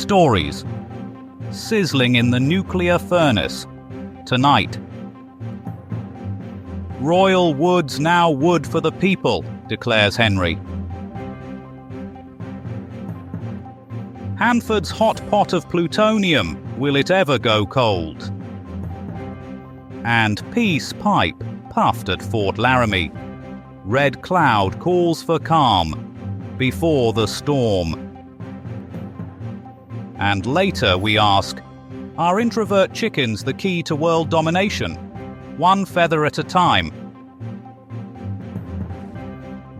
Stories. Sizzling in the nuclear furnace. Tonight. Royal wood's now wood for the people, declares Henry. Hanford's hot pot of plutonium, will it ever go cold? And peace pipe puffed at Fort Laramie. Red cloud calls for calm before the storm. And later we ask, are introvert chickens the key to world domination? One feather at a time.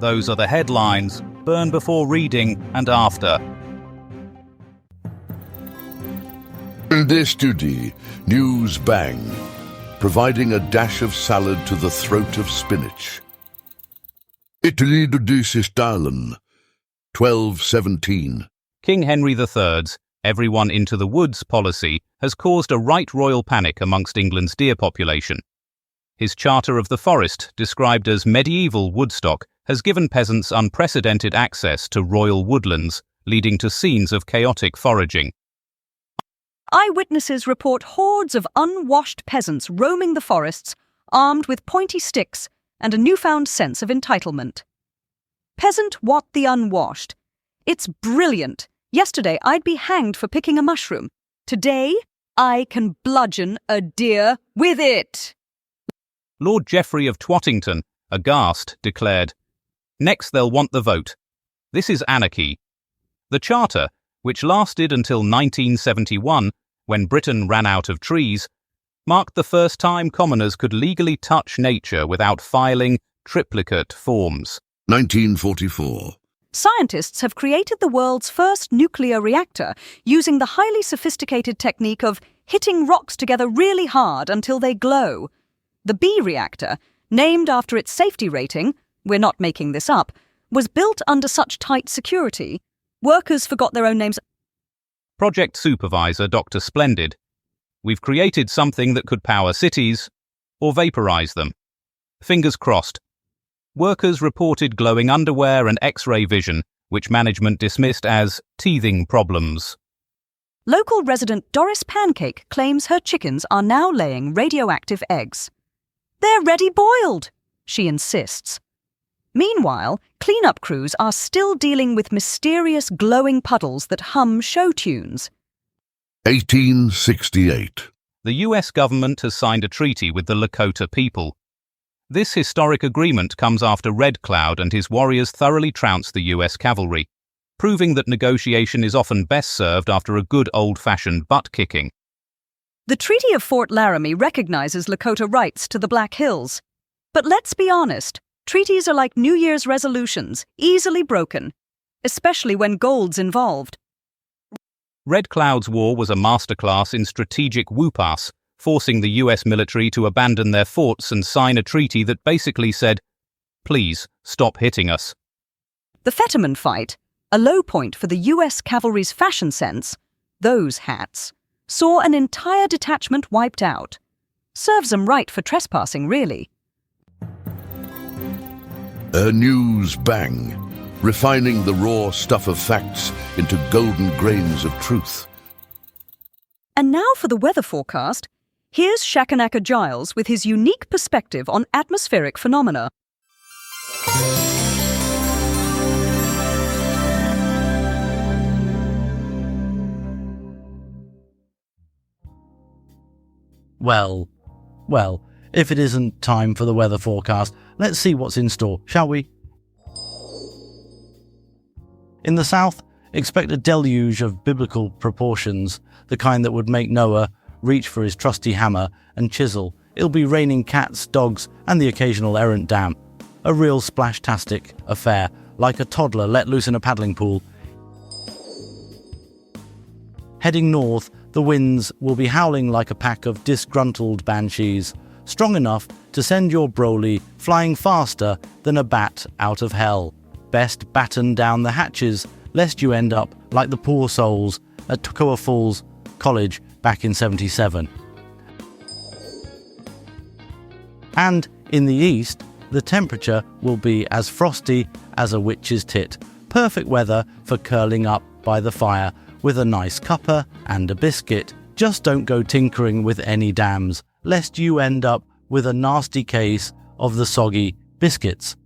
Those are the headlines. Burn before reading and after. Study, news bang, providing a dash of salad to the throat of spinach. Italy Doris Pancake, 1217. King Henry III's everyone into the woods policy has caused a right royal panic amongst England's deer population. His Charter of the Forest, described as medieval Woodstock, has given peasants unprecedented access to royal woodlands, leading to scenes of chaotic foraging. Eyewitnesses report hordes of unwashed peasants roaming the forests, armed with pointy sticks and a newfound sense of entitlement. Peasant what the unwashed. It's brilliant. Yesterday I'd be hanged for picking a mushroom. Today I can bludgeon a deer with it. Lord Geoffrey of Twattington, aghast, declared, "Next they'll want the vote. This is anarchy." The Charter, which lasted until 1971, when Britain ran out of trees, marked the first time commoners could legally touch nature without filing triplicate forms. 1944. Scientists have created the world's first nuclear reactor using the highly sophisticated technique of hitting rocks together really hard until they glow. The B reactor, named after its safety rating, we're not making this up, was built under such tight security, workers forgot their own names. Project supervisor Dr. Splendid. We've created something that could power cities or vaporize them. Fingers crossed. Workers reported glowing underwear and X-ray vision, which management dismissed as teething problems. Local resident Doris Pancake claims her chickens are now laying radioactive eggs. They're ready boiled, she insists. Meanwhile, cleanup crews are still dealing with mysterious glowing puddles that hum show tunes. 1868. The US government has signed a treaty with the Lakota people. This historic agreement comes after Red Cloud and his warriors thoroughly trounced the US cavalry, proving that negotiation is often best served after a good old-fashioned butt-kicking. The Treaty of Fort Laramie recognizes Lakota rights to the Black Hills. But let's be honest, treaties are like New Year's resolutions, easily broken, especially when gold's involved. Red Cloud's war was a masterclass in strategic whoop-ass, forcing the US military to abandon their forts and sign a treaty that basically said, "Please, stop hitting us." The Fetterman fight, a low point for the US cavalry's fashion sense, those hats, saw an entire detachment wiped out. Serves them right for trespassing, really. A news bang, refining the raw stuff of facts into golden grains of truth. And now for the weather forecast. Here's Shakanaka Giles with his unique perspective on atmospheric phenomena. Well, if it isn't time for the weather forecast, let's see what's in store, shall we? In the south, expect a deluge of biblical proportions, the kind that would make Noah reach for his trusty hammer and chisel. It'll be raining cats, dogs, and the occasional errant dam. A real splash-tastic affair, like a toddler let loose in a paddling pool. Heading north, the winds will be howling like a pack of disgruntled banshees, strong enough to send your Broly flying faster than a bat out of hell. Best batten down the hatches, lest you end up like the poor souls at Toccoa Falls College back in '77. And in the east, the temperature will be as frosty as a witch's tit. Perfect weather for curling up by the fire with a nice cuppa and a biscuit. Just don't go tinkering with any dams, lest you end up with a nasty case of the soggy biscuits.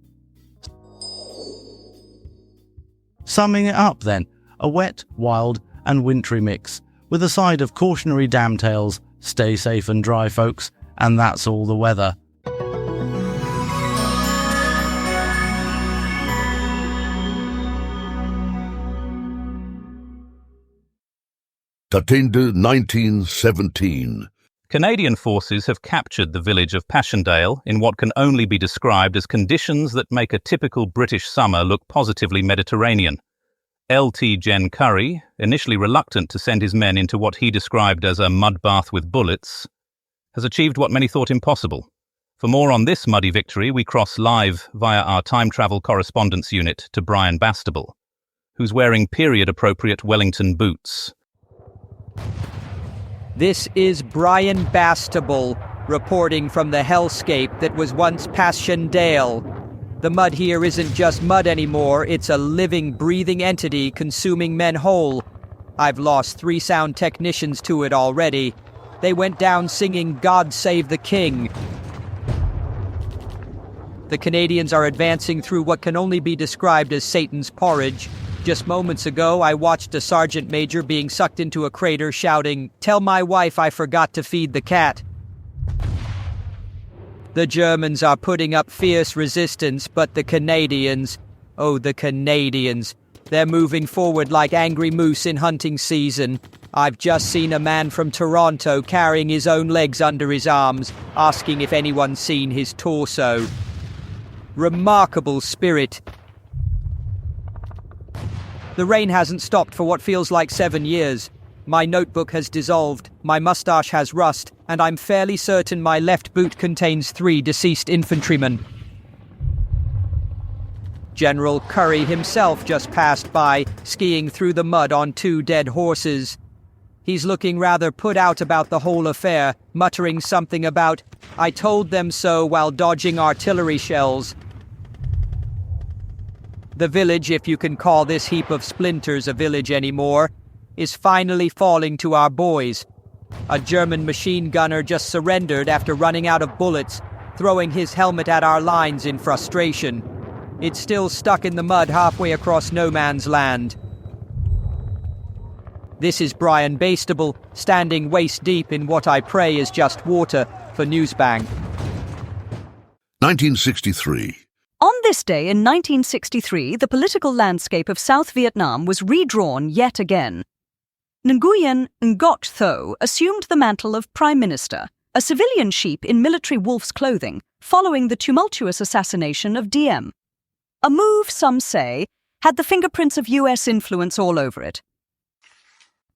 Summing it up then, a wet, wild and wintry mix, with a side of cautionary dam tales. Stay safe and dry, folks, and that's all the weather. Tatende 1917. Canadian forces have captured the village of Passchendaele in what can only be described as conditions that make a typical British summer look positively Mediterranean. Lt. Gen. Curry, initially reluctant to send his men into what he described as a mud bath with bullets, has achieved what many thought impossible. For more on this muddy victory, we cross live via our time travel correspondence unit to Brian Bastable, who's wearing period-appropriate Wellington boots. This is Brian Bastable, reporting from the hellscape that was once Passchendaele. The mud here isn't just mud anymore, it's a living, breathing entity consuming men whole. I've lost 3 sound technicians to it already. They went down singing God Save the King. The Canadians are advancing through what can only be described as Satan's porridge. Just moments ago, I watched a sergeant major being sucked into a crater shouting, "Tell my wife I forgot to feed the cat." The Germans are putting up fierce resistance, but the Canadians, oh the Canadians, they're moving forward like angry moose in hunting season. I've just seen a man from Toronto carrying his own legs under his arms, asking if anyone's seen his torso. Remarkable spirit. The rain hasn't stopped for what feels like 7 years. My notebook has dissolved, my mustache has rust, and I'm fairly certain my left boot contains 3 deceased infantrymen. General Curry himself just passed by, skiing through the mud on 2 dead horses. He's looking rather put out about the whole affair, muttering something about, "I told them so," while dodging artillery shells. The village, if you can call this heap of splinters a village anymore, is finally falling to our boys. A German machine gunner just surrendered after running out of bullets, throwing his helmet at our lines in frustration. It's still stuck in the mud halfway across no man's land. This is Brian Bastable, standing waist-deep in what I pray is just water, for Newsbang. 1963. On this day in 1963, the political landscape of South Vietnam was redrawn yet again. Nguyen Ngoc Tho assumed the mantle of Prime Minister, a civilian sheep in military wolf's clothing, following the tumultuous assassination of Diem. A move, some say, had the fingerprints of US influence all over it.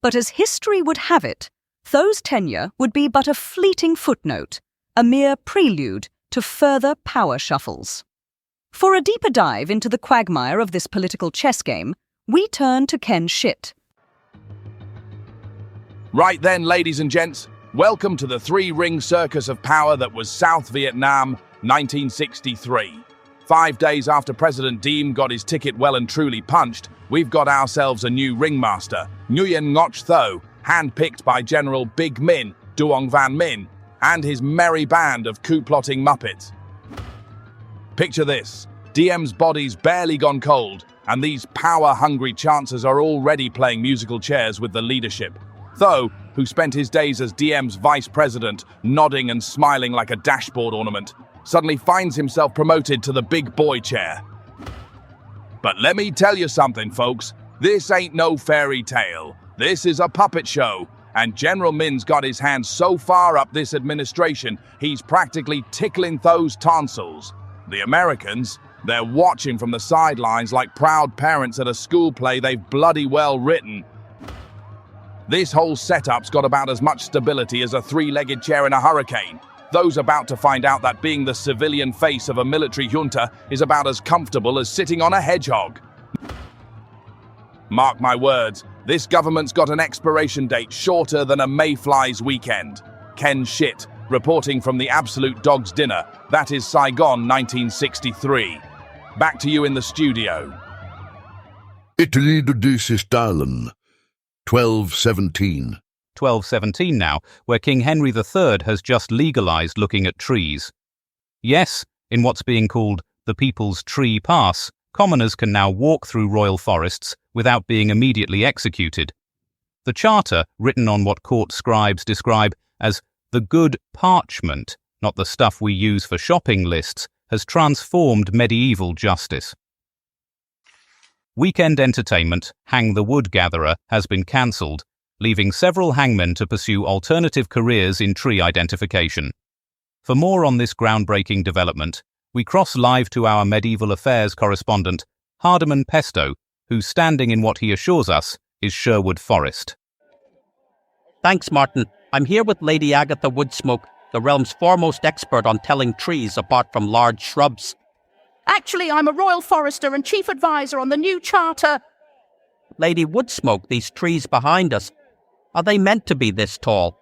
But as history would have it, Tho's tenure would be but a fleeting footnote, a mere prelude to further power shuffles. For a deeper dive into the quagmire of this political chess game, we turn to Ken Shit. Right then, ladies and gents, welcome to the 3-ring circus of power that was South Vietnam, 1963. 5 days after President Diem got his ticket well and truly punched, we've got ourselves a new ringmaster, Nguyen Ngoc Tho, handpicked by General Big Min, Duong Van Min, and his merry band of coup-plotting Muppets. Picture this, Diem's body's barely gone cold, and these power-hungry chancers are already playing musical chairs with the leadership. Tho, who spent his days as Diem's vice president, nodding and smiling like a dashboard ornament, suddenly finds himself promoted to the big boy chair. But let me tell you something, folks, this ain't no fairy tale. This is a puppet show, and General Min's got his hands so far up this administration, he's practically tickling Tho's tonsils. The Americans, they're watching from the sidelines like proud parents at a school play they've bloody well written. This whole setup's got about as much stability as a 3-legged chair in a hurricane. Those about to find out that being the civilian face of a military junta is about as comfortable as sitting on a hedgehog. Mark my words, this government's got an expiration date shorter than a mayfly's weekend. Ken Shit, reporting from the Absolute Dog's Dinner, that is Saigon 1963. Back to you in the studio. Italy to Stalen. 1217. 1217 now, where King Henry III has just legalised looking at trees. Yes, in what's being called the People's Tree Pass, commoners can now walk through royal forests without being immediately executed. The charter, written on what court scribes describe as the good parchment, not the stuff we use for shopping lists, has transformed medieval justice. Weekend entertainment, Hang the Wood Gatherer, has been cancelled, leaving several hangmen to pursue alternative careers in tree identification. For more on this groundbreaking development, we cross live to our medieval affairs correspondent, Hardiman Pesto, who's standing in what he assures us is Sherwood Forest. Thanks, Martin. I'm here with Lady Agatha Woodsmoke, the realm's foremost expert on telling trees apart from large shrubs. Actually, I'm a royal forester and chief advisor on the new charter. Lady Woodsmoke, these trees behind us, are they meant to be this tall?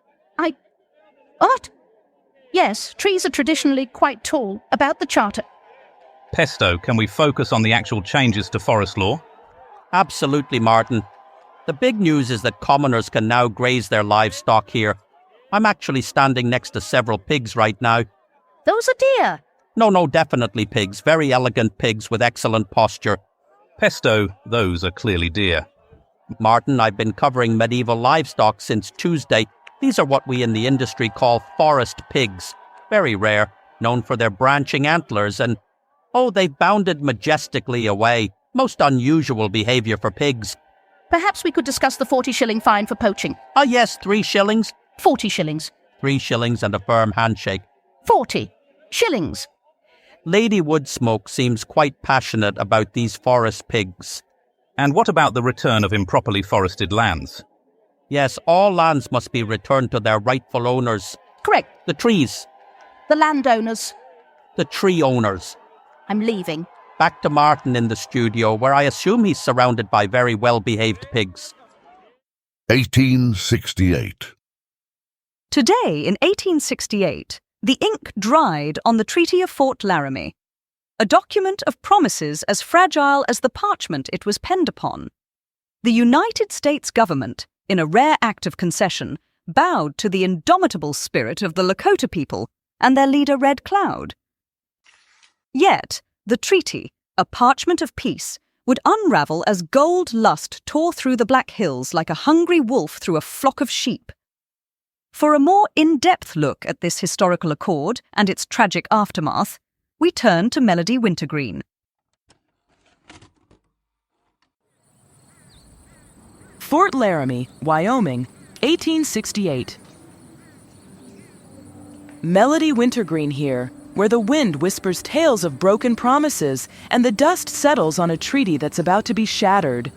What? Yes, trees are traditionally quite tall. About the charter. Pesto, can we focus on the actual changes to forest law? Absolutely, Martin. The big news is that commoners can now graze their livestock here. I'm actually standing next to several pigs right now. Those are deer. No, definitely pigs. Very elegant pigs with excellent posture. Pesto, those are clearly deer. Martin, I've been covering medieval livestock since Tuesday. These are what we in the industry call forest pigs. Very rare, known for their branching antlers and, they've bounded majestically away. Most unusual behaviour for pigs. Perhaps we could discuss the 40-shilling fine for poaching. Yes, 3 shillings. 40 shillings. 3 shillings and a firm handshake. 40 shillings. Lady Woodsmoke seems quite passionate about these forest pigs. And what about the return of improperly forested lands? Yes, all lands must be returned to their rightful owners. Correct. The trees. The landowners. The tree owners. I'm leaving. Back to Martin in the studio, where I assume he's surrounded by very well-behaved pigs. 1868. Today, in 1868, the ink dried on the Treaty of Fort Laramie, a document of promises as fragile as the parchment it was penned upon. The United States government, in a rare act of concession, bowed to the indomitable spirit of the Lakota people and their leader Red Cloud. Yet, the treaty, a parchment of peace, would unravel as gold lust tore through the Black Hills like a hungry wolf through a flock of sheep. For a more in-depth look at this historical accord and its tragic aftermath, we turn to Melody Wintergreen. Fort Laramie, Wyoming, 1868. Melody Wintergreen here, where the wind whispers tales of broken promises and the dust settles on a treaty that's about to be shattered.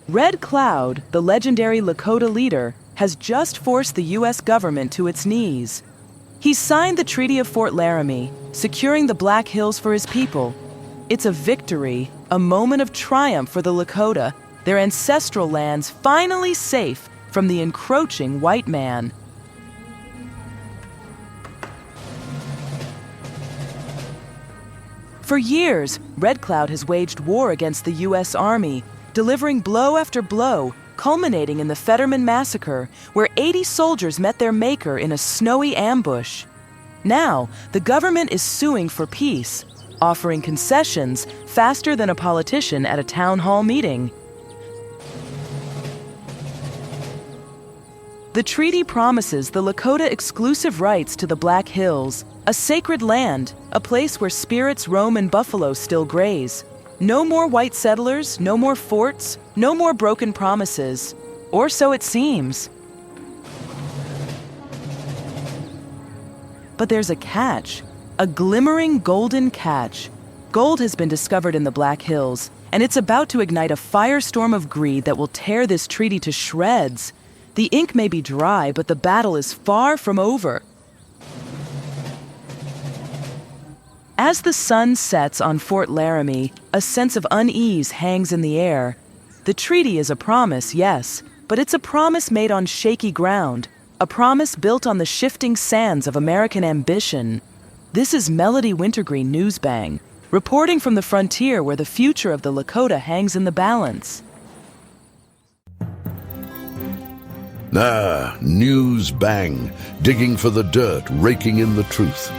Red Cloud, the legendary Lakota leader, has just forced the U.S. government to its knees. He's signed the Treaty of Fort Laramie, securing the Black Hills for his people. It's a victory, a moment of triumph for the Lakota, their ancestral lands finally safe from the encroaching white man. For years, Red Cloud has waged war against the U.S. Army, delivering blow after blow, culminating in the Fetterman Massacre, where 80 soldiers met their maker in a snowy ambush. Now, the government is suing for peace, offering concessions faster than a politician at a town hall meeting. The treaty promises the Lakota exclusive rights to the Black Hills, a sacred land, a place where spirits roam and buffalo still graze. No more white settlers, no more forts, no more broken promises. Or so it seems. But there's a catch, a glimmering golden catch. Gold has been discovered in the Black Hills, and it's about to ignite a firestorm of greed that will tear this treaty to shreds. The ink may be dry, but the battle is far from over. As the sun sets on Fort Laramie, a sense of unease hangs in the air. The treaty is a promise, yes, but it's a promise made on shaky ground, a promise built on the shifting sands of American ambition. This is Melody Wintergreen Newsbang. reporting from the frontier where the future of the Lakota hangs in the balance. News bang, digging for the dirt, raking in the truth.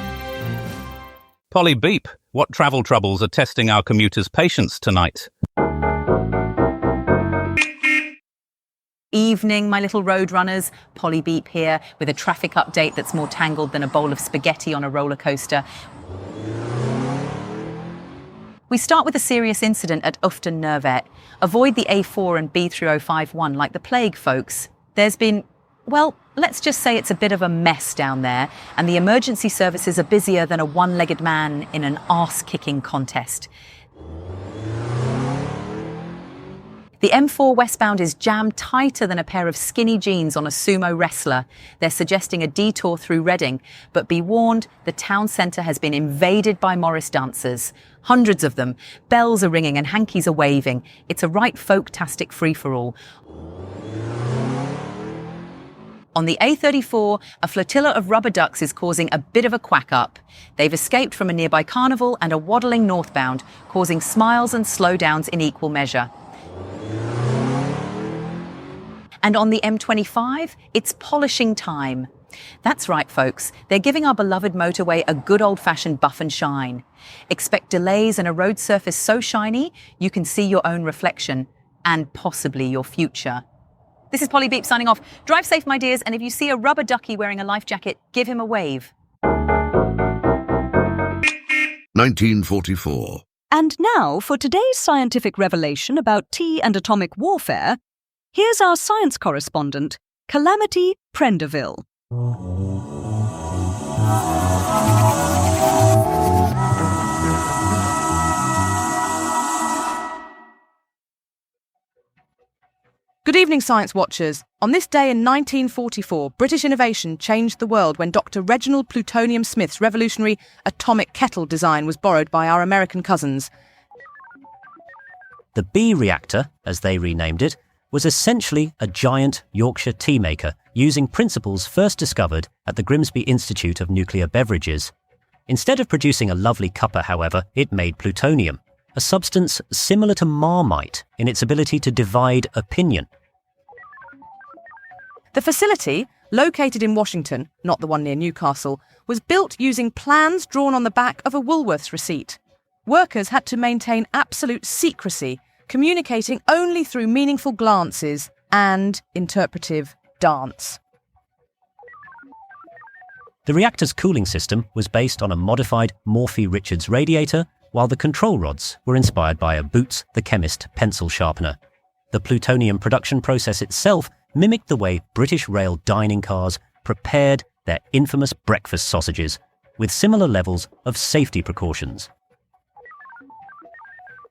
Polly Beep, what travel troubles are testing our commuters' patience tonight? Evening, my little road runners. Polly Beep here with a traffic update that's more tangled than a bowl of spaghetti on a roller coaster. We start with a serious incident at Ufton Nervet. Avoid the A4 and B3051 like the plague, folks. There's been, well, let's just say it's a bit of a mess down there, and the emergency services are busier than a one-legged man in an arse-kicking contest. The M4 westbound is jammed tighter than a pair of skinny jeans on a sumo wrestler. They're suggesting a detour through Reading, but be warned, the town centre has been invaded by Morris dancers. Hundreds of them. Bells are ringing and hankies are waving. It's a right folk-tastic free-for-all. On the A34, a flotilla of rubber ducks is causing a bit of a quack-up. They've escaped from a nearby carnival and are waddling northbound, causing smiles and slowdowns in equal measure. And on the M25, it's polishing time. That's right, folks. They're giving our beloved motorway a good old-fashioned buff and shine. Expect delays and a road surface so shiny, you can see your own reflection, and possibly your future. This is Polly Beep signing off. Drive safe, my dears, and if you see a rubber ducky wearing a life jacket, give him a wave. 1944. And now, for today's scientific revelation about tea and atomic warfare, here's our science correspondent, Calamity Prendeville. Good evening, Science Watchers. On this day in 1944, British innovation changed the world when Dr. Reginald Plutonium Smith's revolutionary atomic kettle design was borrowed by our American cousins. The B reactor, as they renamed it, was essentially a giant Yorkshire tea maker using principles first discovered at the Grimsby Institute of Nuclear Beverages. Instead of producing a lovely cuppa, however, it made plutonium, a substance similar to Marmite in its ability to divide opinion. The facility, located in Washington, not the one near Newcastle, was built using plans drawn on the back of a Woolworths receipt. Workers had to maintain absolute secrecy, communicating only through meaningful glances and interpretive dance. The reactor's cooling system was based on a modified Morphy-Richards radiator, while the control rods were inspired by a Boots the Chemist pencil sharpener. The plutonium production process itself mimicked the way British rail dining cars prepared their infamous breakfast sausages, with similar levels of safety precautions.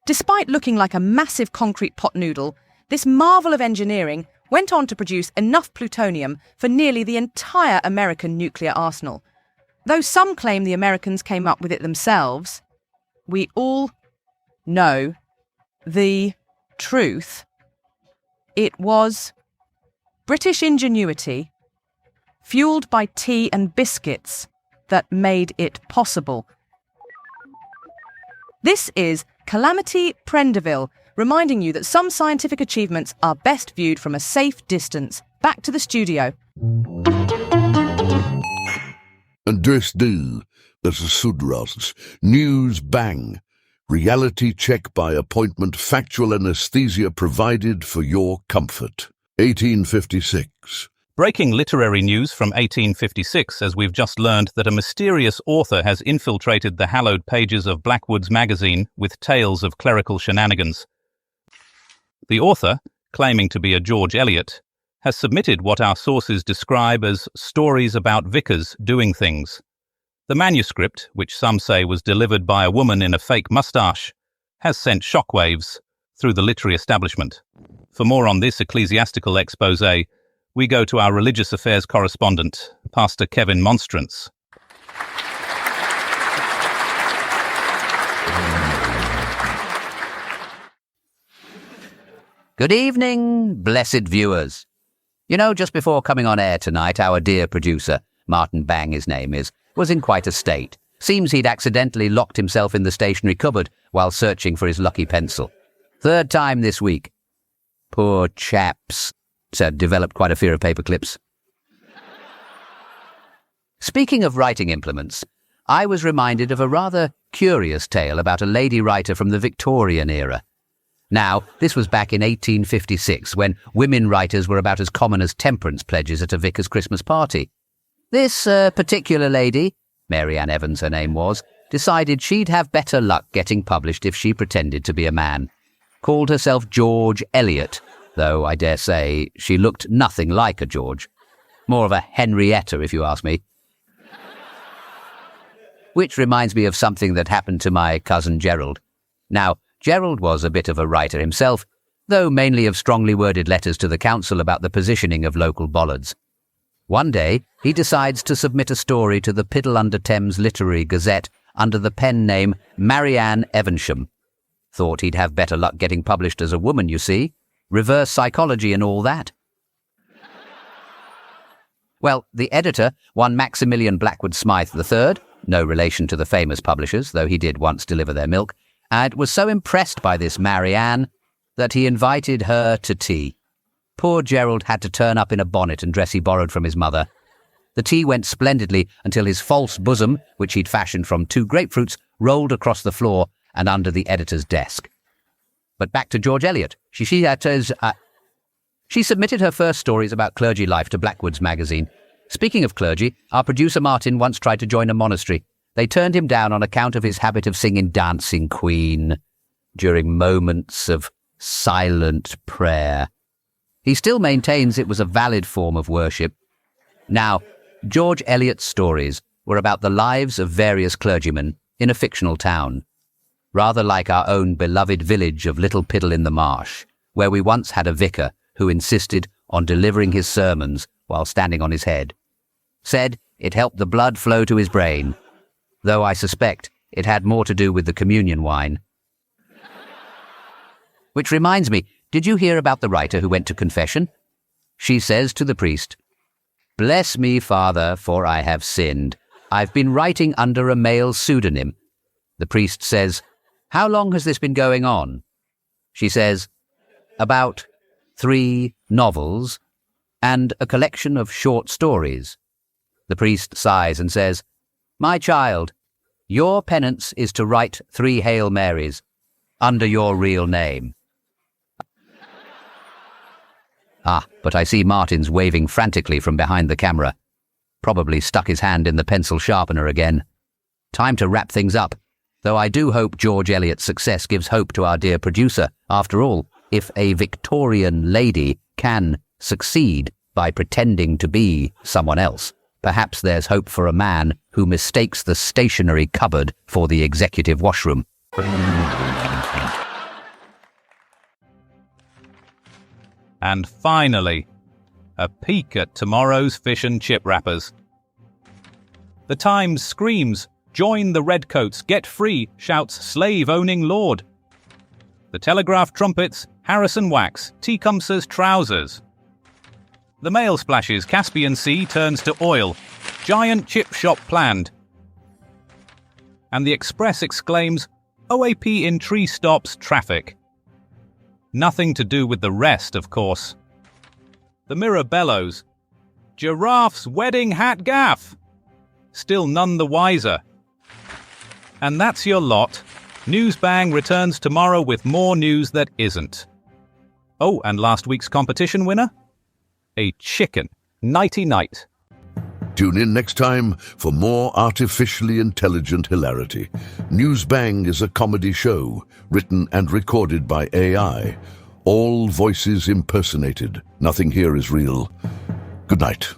Despite looking like a massive concrete pot noodle, this marvel of engineering went on to produce enough plutonium for nearly the entire American nuclear arsenal. Though some claim the Americans came up with it themselves, we all know the truth. It was British ingenuity, fueled by tea and biscuits, that made it possible. This is Calamity Prendeville, reminding you that some scientific achievements are best viewed from a safe distance. Back to the studio. And this do, there's a Sudras, news bang, reality check by appointment, factual anesthesia provided for your comfort. 1856. Breaking literary news from 1856, as we've just learned that a mysterious author has infiltrated the hallowed pages of Blackwood's magazine with tales of clerical shenanigans. The author, claiming to be a George Eliot, has submitted what our sources describe as stories about vicars doing things. The manuscript, which some say was delivered by a woman in a fake moustache, has sent shockwaves through the literary establishment. For more on this ecclesiastical exposé, we go to our religious affairs correspondent, Pastor Kevin Monstrance. Good evening, blessed viewers. You know, just before coming on air tonight, our dear producer, Martin Bang his name is, was in quite a state. Seems he'd accidentally locked himself in the stationery cupboard while searching for his lucky pencil. Third time this week. Poor chaps, said developed quite a fear of paper clips. Speaking of writing implements, I was reminded of a rather curious tale about a lady writer from the Victorian era. Now, this was back in 1856, when women writers were about as common as temperance pledges at a vicar's Christmas party. This particular lady, Mary Ann Evans her name was, decided she'd have better luck getting published if she pretended to be a man. Called herself George Eliot, though I dare say she looked nothing like a George. More of a Henrietta, if you ask me. Which reminds me of something that happened to my cousin Gerald. Now, Gerald was a bit of a writer himself, though mainly of strongly worded letters to the council about the positioning of local bollards. One day, he decides to submit a story to the Piddle-under-Thames Literary Gazette under the pen name Marianne Evansham. Thought he'd have better luck getting published as a woman, you see. Reverse psychology and all that. Well, the editor, one Maximilian Blackwood Smythe III, no relation to the famous publishers, though he did once deliver their milk, and was so impressed by this Marianne that he invited her to tea. Poor Gerald had to turn up in a bonnet and dress he borrowed from his mother. The tea went splendidly until his false bosom, which he'd fashioned from 2 grapefruits, rolled across the floor and under the editor's desk. But back to George Eliot. She submitted her first stories about clergy life to Blackwood's magazine. Speaking of clergy, our producer Martin once tried to join a monastery. They turned him down on account of his habit of singing Dancing Queen during moments of silent prayer. He still maintains it was a valid form of worship. Now, George Eliot's stories were about the lives of various clergymen in a fictional town, rather like our own beloved village of Little Piddle in the Marsh, where we once had a vicar who insisted on delivering his sermons while standing on his head. Said it helped the blood flow to his brain, though I suspect it had more to do with the communion wine. Which reminds me, did you hear about the writer who went to confession? She says to the priest, "Bless me, Father, for I have sinned. I've been writing under a male pseudonym." The priest says, "How long has this been going on?" She says, "About 3 novels and a collection of short stories." The priest sighs and says, "My child, your penance is to write 3 Hail Marys under your real name." But I see Martin's waving frantically from behind the camera. Probably stuck his hand in the pencil sharpener again. Time to wrap things up, though I do hope George Eliot's success gives hope to our dear producer. After all, if a Victorian lady can succeed by pretending to be someone else, perhaps there's hope for a man who mistakes the stationery cupboard for the executive washroom. And finally, a peek at tomorrow's fish and chip wrappers. The Times screams, "Join the redcoats, get free," shouts slave-owning lord. The Telegraph trumpets, Harrison wax, Tecumseh's trousers. The Mail splashes, Caspian Sea turns to oil, giant chip shop planned. And the Express exclaims, OAP in tree stops traffic. Nothing to do with the rest, of course. The Mirror bellows, Giraffe's wedding hat gaff. Still none the wiser. And that's your lot. Newsbang returns tomorrow with more news that isn't. Oh, and last week's competition winner? A chicken. Nighty-night. Tune in next time for more artificially intelligent hilarity. Newsbang is a comedy show, written and recorded by AI. All voices impersonated. Nothing here is real. Good night.